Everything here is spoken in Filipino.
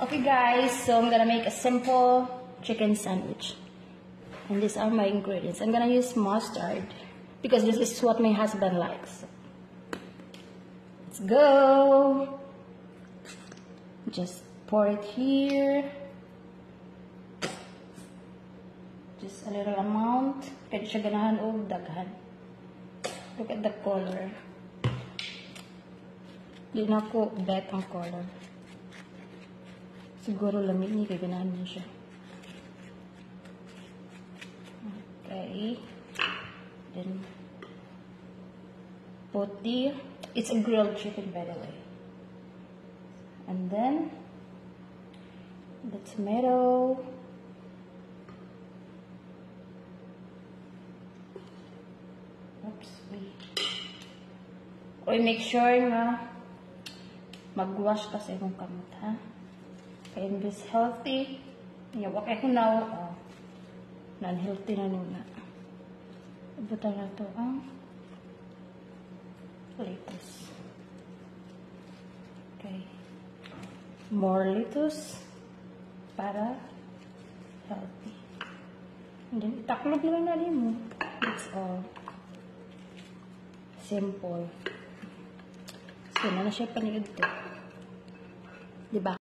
Okay guys, so I'm gonna make a simple chicken sandwich. And these are my ingredients. I'm gonna use mustard because this is what my husband likes. Let's go. Just pour it here. Just a little amount. Pwede siya ganahan o daghan. Look at the color. Di na ko bet ang color. Siguro lamig niya, kaya ganahan niya siya. Okay. Then, put the, it's a grilled chicken by the way. And then, the tomato. Oops, wait. Oy, make sure na mag-wash kasi kung kamot, ha? And this healthy. Yeah, okay ko now. Non-healthy na nuna. Ibutan na ito ang lettuce. Okay. More lettuce para healthy. And then, itaklog lang na rin mo. That's all. Simple. So, na siya paniid ito. Diba?